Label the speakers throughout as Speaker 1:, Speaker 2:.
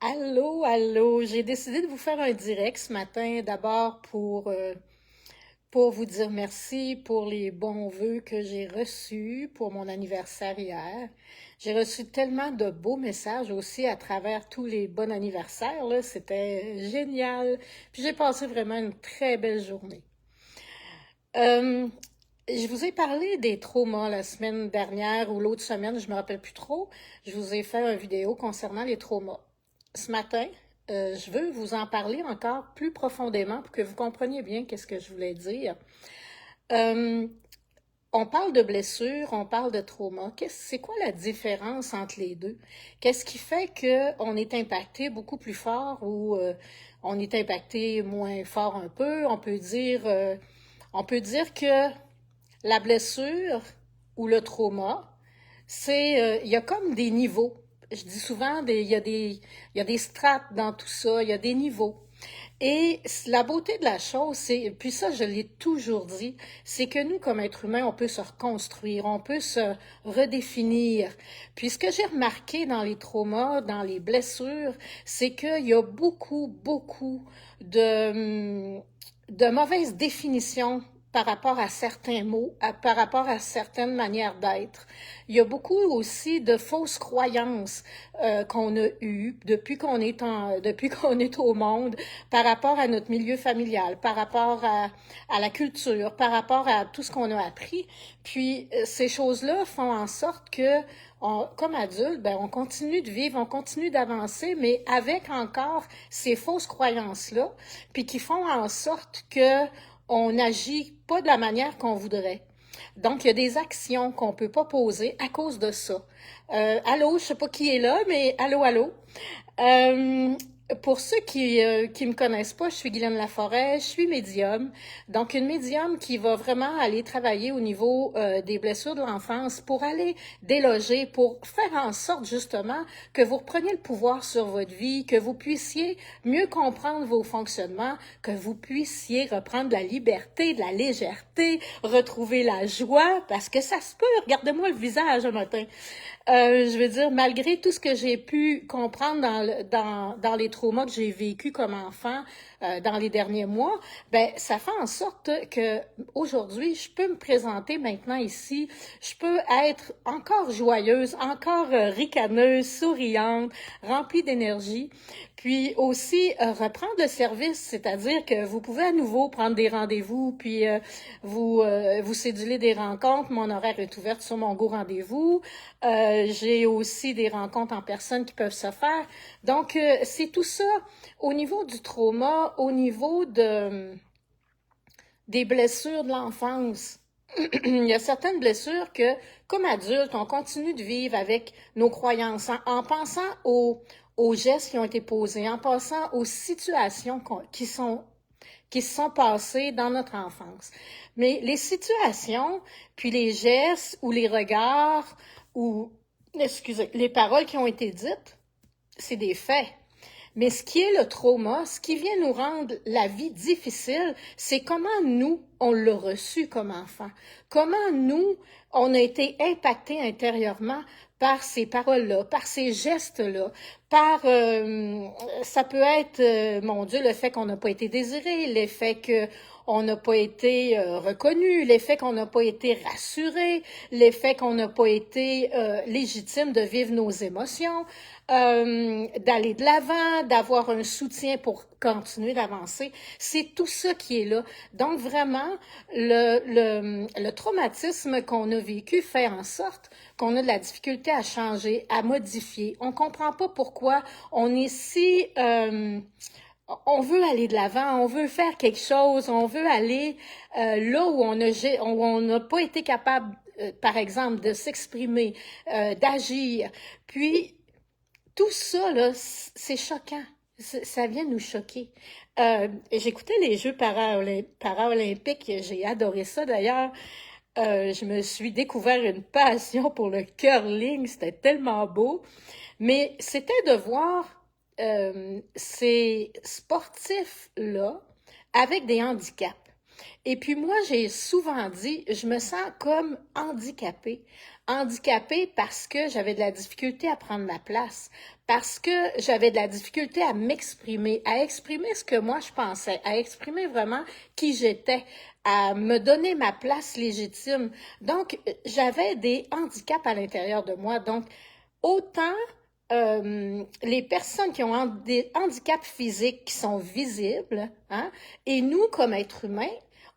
Speaker 1: Allô, allô. J'ai décidé de vous faire un direct ce matin, d'abord pour vous dire merci pour les bons vœux que j'ai reçus pour mon anniversaire hier. J'ai reçu tellement de beaux messages aussi à travers tous les bons anniversaires, là. C'était génial. Puis j'ai passé vraiment une très belle journée. Euh, je vous ai parlé des traumas la semaine dernière ou l'autre semaine, je me rappelle plus trop. Je vous ai fait une vidéo concernant les traumas. Ce matin, je veux vous en parler encore plus profondément pour que vous compreniez bien qu'est-ce que je voulais dire. Euh, on parle de blessures, on parle de trauma. C'est quoi la différence entre les deux? Qu'est-ce qui fait qu'on est impacté beaucoup plus fort ou on est impacté moins fort un peu? On peut dire que la blessure ou le trauma, il y a comme des niveaux. Je dis souvent, il y a des strates dans tout ça, il y a des niveaux. Et la beauté de la chose, puis ça, je l'ai toujours dit, c'est que nous, comme êtres humains, on peut se reconstruire, on peut se redéfinir. Puis ce que j'ai remarqué dans les traumas, dans les blessures, c'est qu'il y a beaucoup, beaucoup de mauvaises définitions par rapport à certains mots, par rapport à certaines manières d'être. Il y a beaucoup aussi de fausses croyances qu'on a eues depuis qu'on est au monde, par rapport à notre milieu familial, par rapport à la culture, par rapport à tout ce qu'on a appris. Puis ces choses-là font en sorte que comme adulte, ben, on continue de vivre, on continue d'avancer, mais avec encore ces fausses croyances-là, puis qui font en sorte que on n'agit pas de la manière qu'on voudrait. Donc, il y a des actions qu'on ne peut pas poser à cause de ça. Allô, je ne sais pas qui est là, mais allô, allô. Euh, pour ceux qui me connaissent pas, je suis Guylaine Laforêt, je suis médium. Donc, une médium qui va vraiment aller travailler au niveau des blessures de l'enfance pour aller déloger, pour faire en sorte justement que vous repreniez le pouvoir sur votre vie, que vous puissiez mieux comprendre vos fonctionnements, que vous puissiez reprendre de la liberté, de la légèreté, retrouver la joie, parce que ça se peut, regardez-moi le visage un matin. Je veux dire, malgré tout ce que j'ai pu comprendre dans les traumas que j'ai vécus comme enfant dans les derniers mois, ben ça fait en sorte que aujourd'hui, je peux me présenter maintenant ici, je peux être encore joyeuse, encore ricaneuse, souriante, remplie d'énergie, puis aussi reprendre le service, c'est-à-dire que vous pouvez à nouveau prendre des rendez-vous, puis vous céduler des rencontres. Mon horaire est ouvert sur mon Go Rendez-vous. J'ai aussi des rencontres en personne qui peuvent se faire. Donc, c'est tout ça au niveau du trauma, au niveau des blessures de l'enfance. Il y a certaines blessures que, comme adulte, on continue de vivre avec nos croyances en pensant aux gestes qui ont été posés, en pensant aux situations qui se sont passées dans notre enfance. Mais les situations, puis les gestes ou les regards ou, excusez, les paroles qui ont été dites, c'est des faits. Mais ce qui est le trauma, ce qui vient nous rendre la vie difficile, c'est comment nous, on l'a reçu comme enfant. Comment nous, on a été impacté intérieurement par ces paroles-là, par ces gestes-là, par, ça peut être, mon Dieu, le fait qu'on n'a pas été désiré, l'effet que on n'a pas été reconnu, l'effet qu'on n'a pas été rassuré, l'effet qu'on n'a pas été légitime de vivre nos émotions, d'aller de l'avant, d'avoir un soutien pour continuer d'avancer. C'est tout ça qui est là. Donc vraiment, le traumatisme qu'on a vécu fait en sorte qu'on a de la difficulté à changer, à modifier. On comprend pas pourquoi on est si on veut aller de l'avant, on veut faire quelque chose, on veut aller là où on n'a pas été capable, par exemple, de s'exprimer, d'agir. Puis, tout ça, là, c'est choquant. Ça vient nous choquer. J'écoutais les Jeux paralympiques, j'ai adoré ça d'ailleurs. Je me suis découvert une passion pour le curling, c'était tellement beau. Mais c'était de voir ces sportifs-là avec des handicaps. Et puis moi, j'ai souvent dit, je me sens comme handicapée handicapée parce que j'avais de la difficulté à prendre ma place, parce que j'avais de la difficulté à exprimer ce que moi je pensais, à exprimer vraiment qui j'étais, à me donner ma place légitime. Donc, j'avais des handicaps à l'intérieur de moi. Donc, autant les personnes qui ont des handicaps physiques qui sont visibles, hein, et nous, comme êtres humains,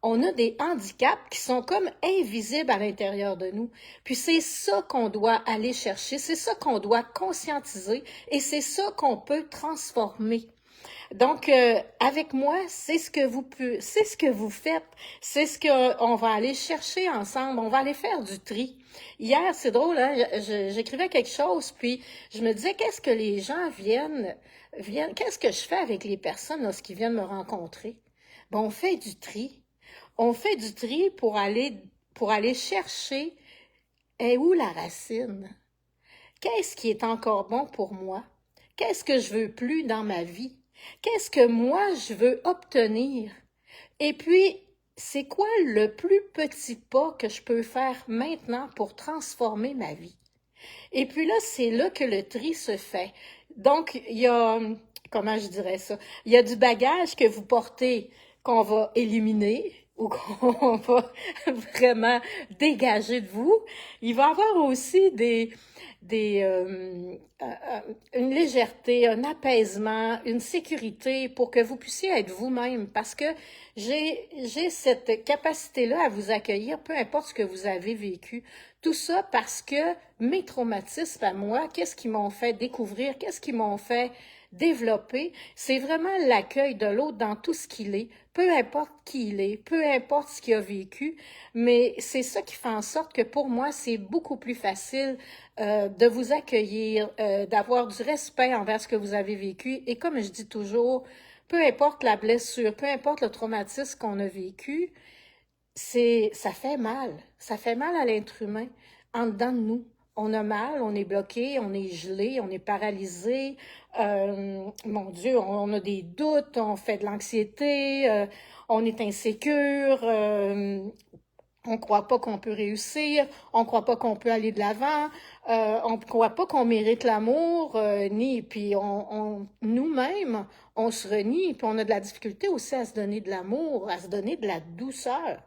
Speaker 1: on a des handicaps qui sont comme invisibles à l'intérieur de nous. Puis c'est ça qu'on doit aller chercher, c'est ça qu'on doit conscientiser et c'est ça qu'on peut transformer. Donc, avec moi, c'est ce que vous faites, c'est ce qu'on va aller chercher ensemble, on va aller faire du tri. Hier, c'est drôle, hein, j'écrivais quelque chose, puis je me disais, qu'est-ce que les gens qu'est-ce que je fais avec les personnes lorsqu'ils viennent me rencontrer? Ben, on fait du tri. On fait du tri pour aller chercher, est où la racine? Qu'est-ce qui est encore bon pour moi? Qu'est-ce que je veux plus dans ma vie? Qu'est-ce que moi je veux obtenir? Et puis, c'est quoi le plus petit pas que je peux faire maintenant pour transformer ma vie? Et puis là, c'est là que le tri se fait. Donc, il y a, comment je dirais ça? Il y a du bagage que vous portez qu'on va éliminer ou qu'on va vraiment dégager de vous. Il va y avoir aussi une légèreté, un apaisement, une sécurité pour que vous puissiez être vous-même parce que j'ai cette capacité-là à vous accueillir, peu importe ce que vous avez vécu. Tout ça parce que mes traumatismes à moi, qu'est-ce qu'ils m'ont fait découvrir, qu'est-ce qu'ils m'ont fait développer, c'est vraiment l'accueil de l'autre dans tout ce qu'il est, peu importe qui il est, peu importe ce qu'il a vécu, mais c'est ça qui fait en sorte que pour moi, c'est beaucoup plus facile de vous accueillir, d'avoir du respect envers ce que vous avez vécu. Et comme je dis toujours, peu importe la blessure, peu importe le traumatisme qu'on a vécu, ça fait mal. Ça fait mal à l'être humain, en dedans de nous. On a mal, on est bloqué, on est gelé, on est paralysé. Mon Dieu, on a des doutes, on fait de l'anxiété, on est insécure, on ne croit pas qu'on peut réussir, on ne croit pas qu'on peut aller de l'avant, on ne croit pas qu'on mérite l'amour, ni puis nous-mêmes, on se renie, puis on a de la difficulté aussi à se donner de l'amour, à se donner de la douceur.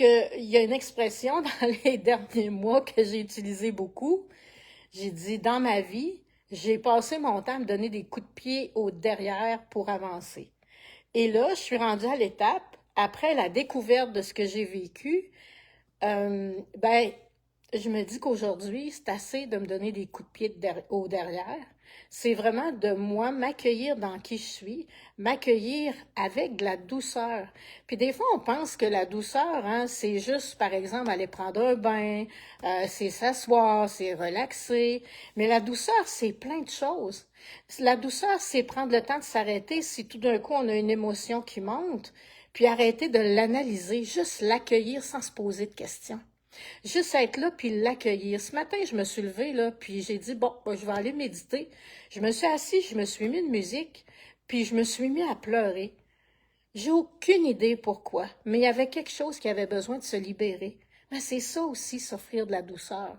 Speaker 1: Il y a une expression dans les derniers mois que j'ai utilisée beaucoup. J'ai dit, dans ma vie, j'ai passé mon temps à me donner des coups de pied au derrière pour avancer. Et là, je suis rendue à l'étape, après la découverte de ce que j'ai vécu, ben, je me dis qu'aujourd'hui, c'est assez de me donner des coups de pied au derrière. C'est vraiment de moi m'accueillir dans qui je suis, m'accueillir avec de la douceur. Puis des fois, on pense que la douceur, hein, c'est juste, par exemple, aller prendre un bain, c'est s'asseoir, c'est relaxer. Mais la douceur, c'est plein de choses. La douceur, c'est prendre le temps de s'arrêter si tout d'un coup, on a une émotion qui monte, puis arrêter de l'analyser, juste l'accueillir sans se poser de questions. Juste être là puis l'accueillir. Ce matin, je me suis levée, là, puis j'ai dit, bon, ben, je vais aller méditer. Je me suis assise, je me suis mis de musique, puis je me suis mis à pleurer. J'ai aucune idée pourquoi, mais il y avait quelque chose qui avait besoin de se libérer. Mais c'est ça aussi, s'offrir de la douceur.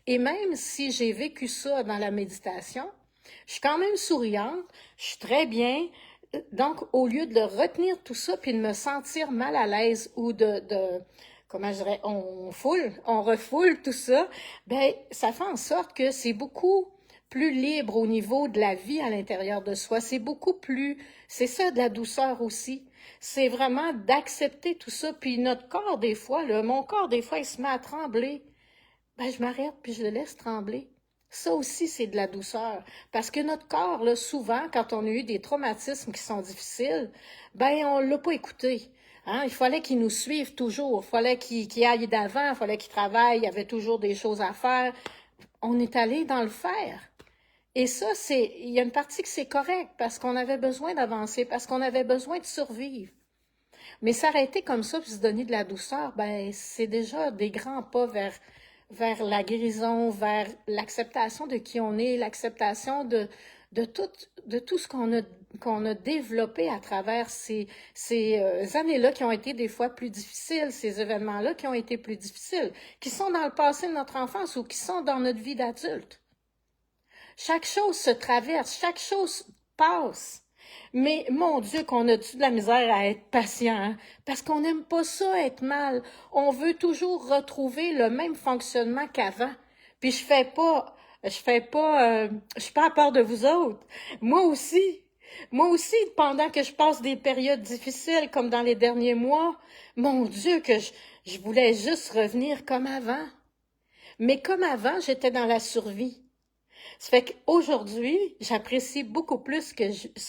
Speaker 1: Et même si j'ai vécu ça dans la méditation, je suis quand même souriante, je suis très bien. Donc, au lieu de retenir tout ça puis de me sentir mal à l'aise ou comment je dirais, on refoule tout ça, ben, ça fait en sorte que c'est beaucoup plus libre au niveau de la vie à l'intérieur de soi. C'est ça de la douceur aussi. C'est vraiment d'accepter tout ça. Puis notre corps, des fois, mon corps, des fois, il se met à trembler. Ben, je m'arrête puis je le laisse trembler. Ça aussi, c'est de la douceur. Parce que notre corps, là, souvent, quand on a eu des traumatismes qui sont difficiles, ben, on l'a pas écouté. Hein? Il fallait qu'il nous suive toujours. Il fallait qu'il aille d'avant. Il fallait qu'il travaille. Il y avait toujours des choses à faire. On est allé dans le faire. Et ça, il y a une partie que c'est correct parce qu'on avait besoin d'avancer, parce qu'on avait besoin de survivre. Mais s'arrêter comme ça puis se donner de la douceur, ben, c'est déjà des grands pas vers la guérison, vers l'acceptation de qui on est, l'acceptation de tout ce qu'on a qu'on a développé à travers ces années-là qui ont été des fois plus difficiles, ces événements-là qui ont été plus difficiles, qui sont dans le passé de notre enfance ou qui sont dans notre vie d'adulte. Chaque chose se traverse, chaque chose passe. Mais mon Dieu, qu'on a-tu de la misère à être patient, hein? Parce qu'on n'aime pas ça, être mal. On veut toujours retrouver le même fonctionnement qu'avant. Puis je suis pas à part de vous autres. Moi aussi. Moi aussi, pendant que je passe des périodes difficiles, comme dans les derniers mois, mon Dieu, je voulais juste revenir comme avant. Mais comme avant, j'étais dans la survie. Ça fait qu'aujourd'hui, j'apprécie beaucoup plus ce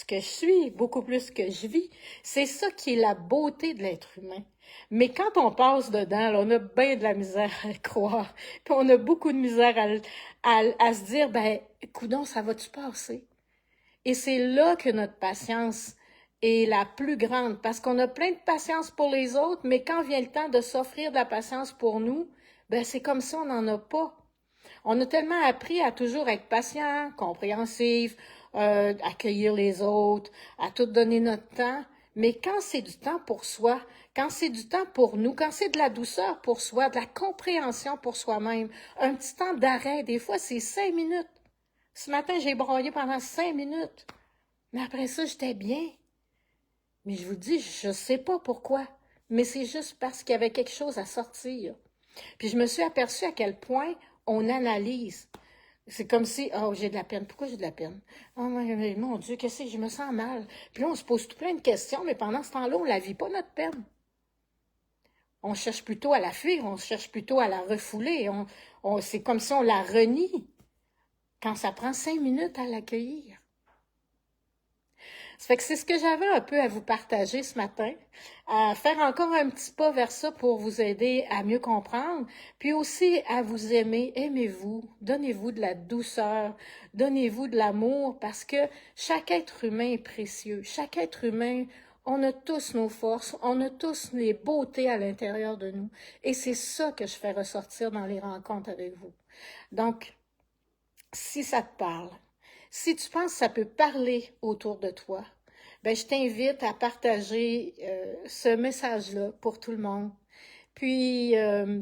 Speaker 1: que je suis, beaucoup plus ce que je vis. C'est ça qui est la beauté de l'être humain. Mais quand on passe dedans, là, on a bien de la misère à le croire. Puis on a beaucoup de misère à se dire, ben, coudonc, ça va-tu passer? Et c'est là que notre patience est la plus grande, parce qu'on a plein de patience pour les autres, mais quand vient le temps de s'offrir de la patience pour nous, ben c'est comme ça, on n'en a pas. On a tellement appris à toujours être patient, compréhensif, accueillir les autres, à tout donner notre temps. Mais quand c'est du temps pour soi, quand c'est du temps pour nous, quand c'est de la douceur pour soi, de la compréhension pour soi-même, un petit temps d'arrêt, des fois c'est 5 minutes. Ce matin, j'ai broyé pendant 5 minutes. Mais après ça, j'étais bien. Mais je vous dis, je sais pas pourquoi. Mais c'est juste parce qu'il y avait quelque chose à sortir. Puis je me suis aperçue à quel point on analyse. C'est comme si, oh, j'ai de la peine. Pourquoi j'ai de la peine? Oh, mon Dieu, qu'est-ce que je me sens mal? Puis là, on se pose tout plein de questions, mais pendant ce temps-là, on la vit pas, notre peine. On cherche plutôt à la fuir, on cherche plutôt à la refouler. C'est comme si on la renie quand ça prend 5 minutes à l'accueillir. Ça fait que c'est ce que j'avais un peu à vous partager ce matin, à faire encore un petit pas vers ça pour vous aider à mieux comprendre, puis aussi à vous aimer. Aimez-vous, donnez-vous de la douceur, donnez-vous de l'amour, parce que chaque être humain est précieux. Chaque être humain, on a tous nos forces, on a tous les beautés à l'intérieur de nous. Et c'est ça que je fais ressortir dans les rencontres avec vous. Donc, si ça te parle, si tu penses que ça peut parler autour de toi, ben je t'invite à partager ce message-là pour tout le monde. Puis, je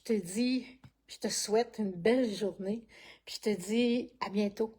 Speaker 1: te dis, je te souhaite une belle journée. Puis je te dis à bientôt.